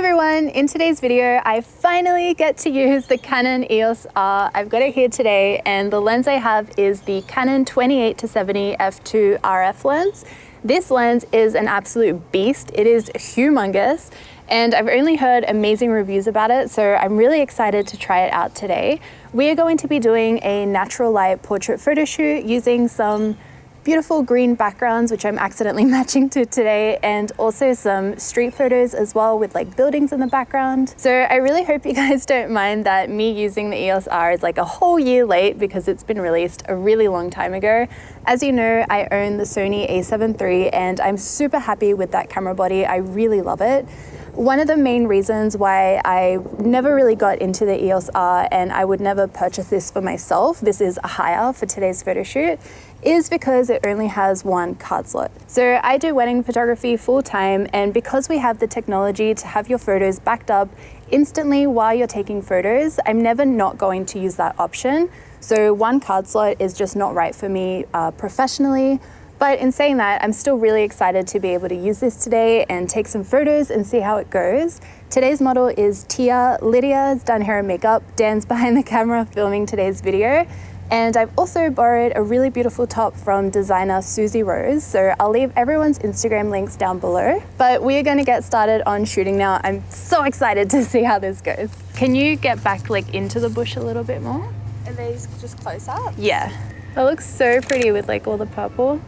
everyone, in today's video I finally get to use the Canon EOS R. I've got it here today and the lens I have is the Canon 28-70 f2 RF lens. This lens is an absolute beast. It is humongous and I've only heard amazing reviews about it, so I'm really excited to try it out today. We are going to be doing a natural light portrait photo shoot using some beautiful green backgrounds, which I'm accidentally matching to today, and also some street photos as well with like buildings in the background. So I really hope you guys don't mind that me using the EOS R is like a whole year late because it's been released a really long time ago. As you know, I own the Sony a7 III and I'm super happy with that camera body. I really love it. One of the main reasons why I never really got into the EOS R and I would never purchase this for myself, this is a hire for today's photo shoot, is because it only has one card slot. So I do wedding photography full time, and because we have the technology to have your photos backed up instantly while you're taking photos, I'm never not going to use that option. So one card slot is just not right for me professionally. But in saying that, I'm still really excited to be able to use this today and take some photos and see how it goes. Today's model is Tia. Lydia's done hair and makeup. Dan's behind the camera filming today's video. And I've also borrowed a really beautiful top from designer Susie Rose. So I'll leave everyone's Instagram links down below. But we are going to get started on shooting now. I'm so excited to see how this goes. Can you get back like into the bush a little bit more? Are these just close up? Yeah. That looks so pretty with like all the purple.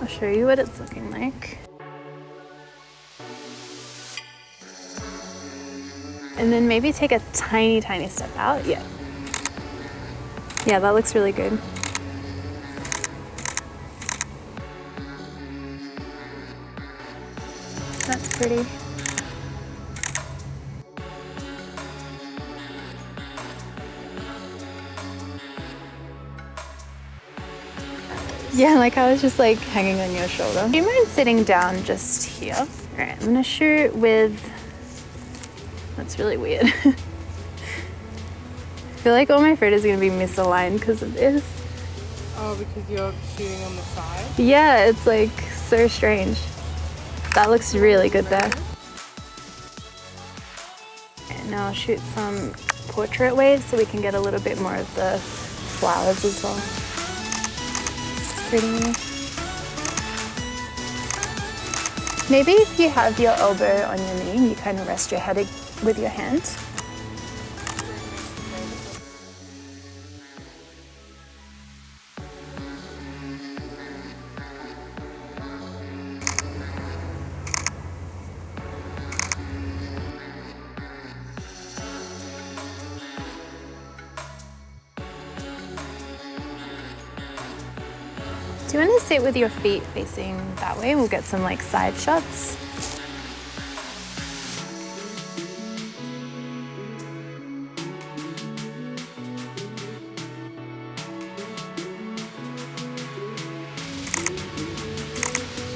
I'll show you what it's looking like. And then maybe take a tiny step out. Yeah. Yeah, that looks really good. That's pretty. Yeah, like I was just like hanging on your shoulder. Do you mind sitting down just here? All right, I'm gonna shoot with, that's really weird. I feel like all my photos are gonna be misaligned because of this. Oh, because you're shooting on the side? Yeah, it's like so strange. That looks really good there. And now I'll shoot some portrait waves so we can get a little bit more of the flowers as well. Maybe if you have your elbow on your knee, you kind of rest your head with your hand. Do you want to sit with your feet facing that way? We'll get some like side shots.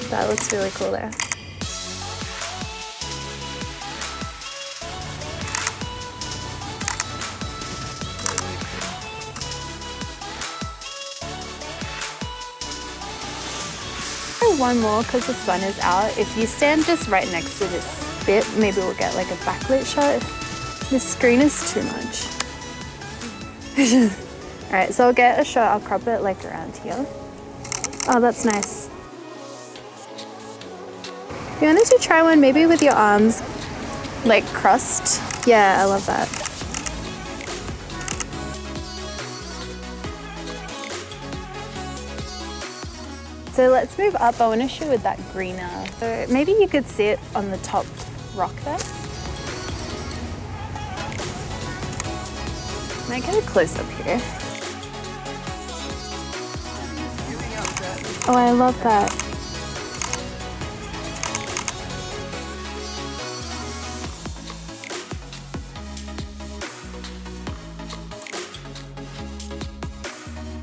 That looks really cool there. One more because the sun is out. If you stand just right next to this bit, maybe we'll get like a backlit shot. This screen is too much. All right, so I'll get a shot. I'll crop it like around here. Oh, that's nice. You wanted to try one maybe with your arms like crossed. Yeah, I love that. So let's move up. I want to shoot with that greener. So maybe you could sit on the top rock there. Might get a close up here. Oh, I love that.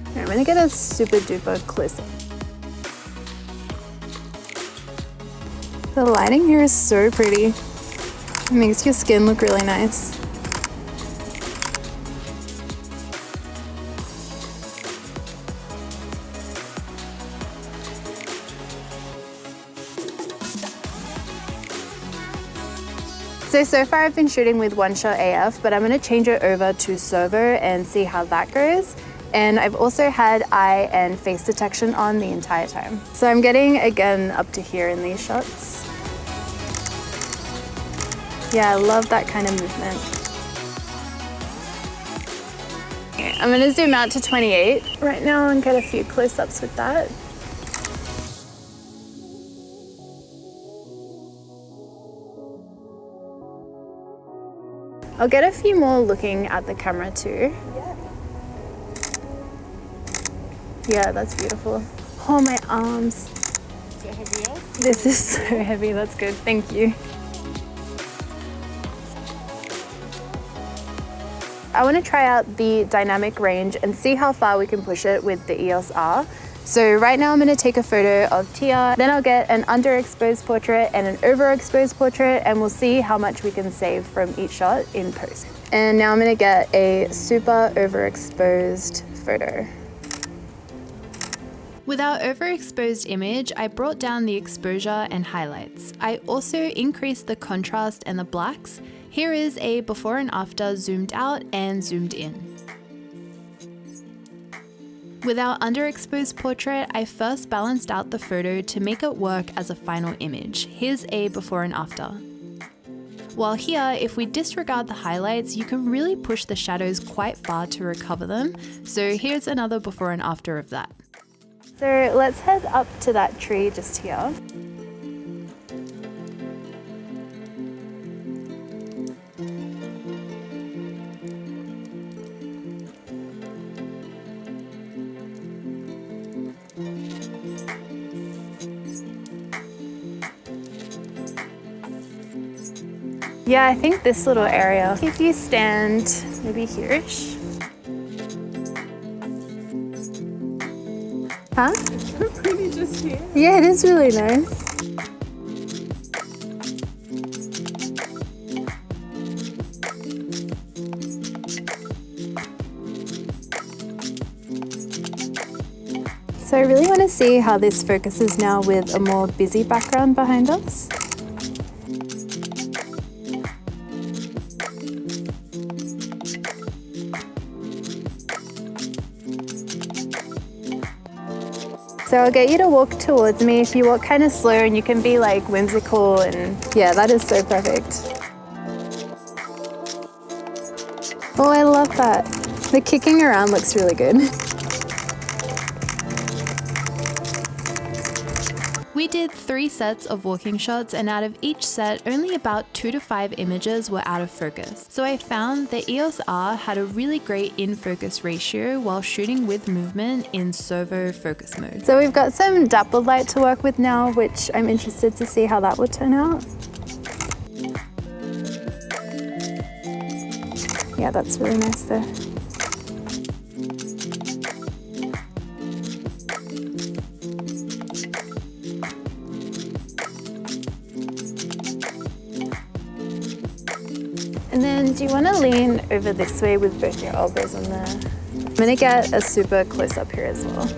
All right, I'm gonna get a super duper close up. The lighting here is so pretty. It makes your skin look really nice. So far I've been shooting with one shot AF, but I'm gonna change it over to servo and see how that goes. And I've also had eye and face detection on the entire time. So I'm getting, again, up to here in these shots. Yeah, I love that kind of movement. Okay, I'm gonna zoom out to 28 right now and get a few close-ups with that. I'll get a few more looking at the camera too. Yeah, that's beautiful. Oh, my arms. Is it heavier? This is so heavy, that's good, thank you. I want to try out the dynamic range and see how far we can push it with the EOS R. So right now I'm going to take a photo of Tia, then I'll get an underexposed portrait and an overexposed portrait, and we'll see how much we can save from each shot in post. And now I'm going to get a super overexposed photo. With our overexposed image, I brought down the exposure and highlights. I also increased the contrast and the blacks. Here is a before and after zoomed out and zoomed in. With our underexposed portrait, I first balanced out the photo to make it work as a final image. Here's a before and after. While here, if we disregard the highlights, you can really push the shadows quite far to recover them. So here's another before and after of that. So let's head up to that tree just here. Yeah, I think this little area. If you stand maybe here-ish. Huh? It's so pretty just here. Yeah, it is really nice. So I really want to see how this focuses now with a more busy background behind us. So I'll get you to walk towards me. If you walk kind of slow and you can be like whimsical, and yeah, that is so perfect. Oh, I love that. The kicking around looks really good. We did 3 sets of walking shots, and out of each set, only about 2 to 5 images were out of focus. So I found the EOS R had a really great in-focus ratio while shooting with movement in servo focus mode. So we've got some dappled light to work with now, which I'm interested to see how that would turn out. Yeah, that's really nice there. And then do you want to lean over this way with both your elbows on there? I'm going to get a super close up here as well.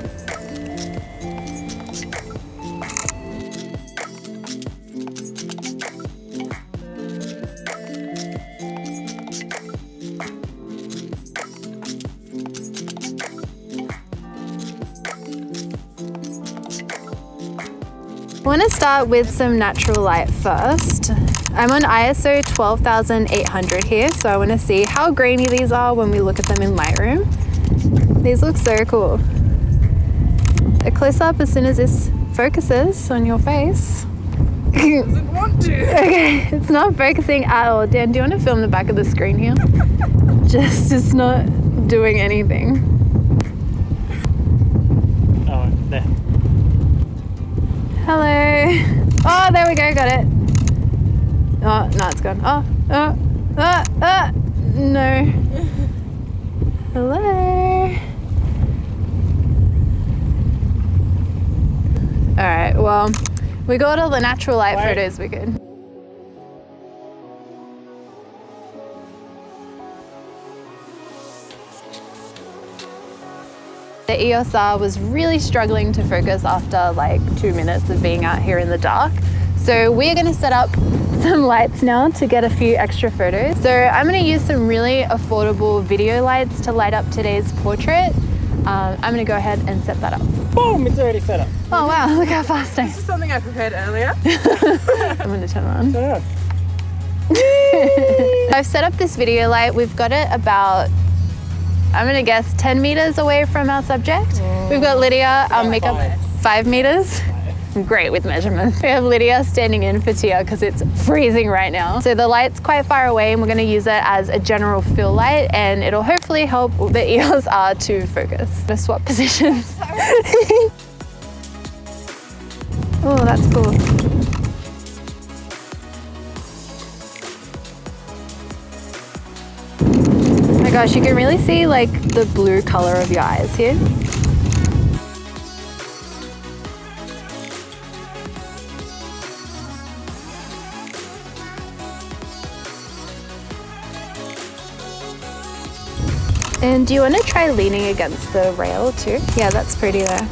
I want to start with some natural light first. I'm on ISO 12,800 here, so I want to see how grainy these are when we look at them in Lightroom. These look so cool. A close-up as soon as this focuses on your face. It doesn't want to. Okay, it's not focusing at all. Dan, do you want to film the back of the screen here? It's not doing anything. Oh, there. Hello. Oh, there we go, got it. Oh, no, it's gone. No. Hello. All right, well, we got all the natural light photos we could. The EOS R was really struggling to focus after like 2 minutes of being out here in the dark. So we're gonna set up some lights now to get a few extra photos. So I'm gonna use some really affordable video lights to light up today's portrait. I'm gonna go ahead and set that up. Boom, it's already set up. Oh wow, look how fast I This is something I prepared earlier. I'm gonna turn it on. Turn it on. I've set up this video light. We've got it about, I'm gonna guess 10 meters away from our subject. We've got Lydia, our makeup, 5 meters. I'm great with measurements. We have Lydia standing in for Tia because it's freezing right now. So the light's quite far away and we're gonna use it as a general fill light and it'll hopefully help the EOS R to focus. Let's swap positions. Oh, that's cool. Oh my gosh, you can really see like the blue color of your eyes here. And do you want to try leaning against the rail too? Yeah, that's pretty there.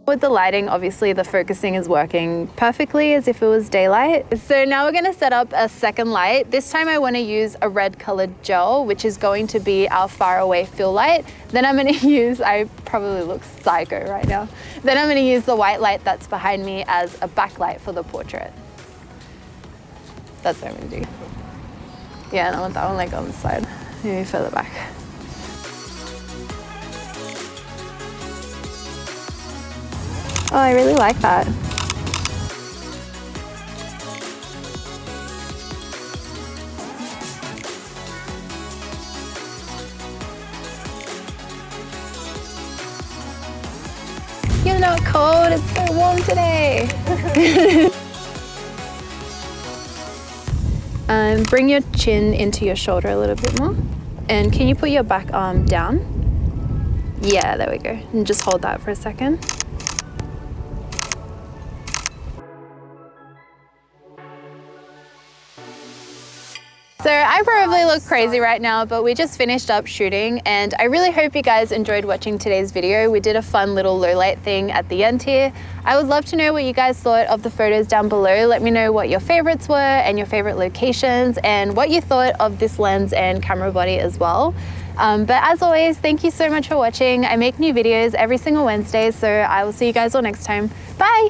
With the lighting, obviously the focusing is working perfectly as if it was daylight. So now we're gonna set up a second light. This time I wanna use a red colored gel, which is going to be our far away fill light. Then I'm gonna use, I probably look psycho right now. Then I'm gonna use the white light that's behind me as a backlight for the portrait. That's what I'm gonna do. Yeah, and I want that one like on the side, maybe further back. Oh, I really like that. You're not cold, it's so warm today. Bring your chin into your shoulder a little bit more. And can you put your back arm down? Yeah, there we go. And just hold that for a second. So I probably look crazy right now, but we just finished up shooting and I really hope you guys enjoyed watching today's video. We did a fun little low light thing at the end here. I would love to know what you guys thought of the photos down below. Let me know what your favorites were and your favorite locations and what you thought of this lens and camera body as well. But as always, thank you so much for watching. I make new videos every single Wednesday, so I will see you guys all next time. Bye!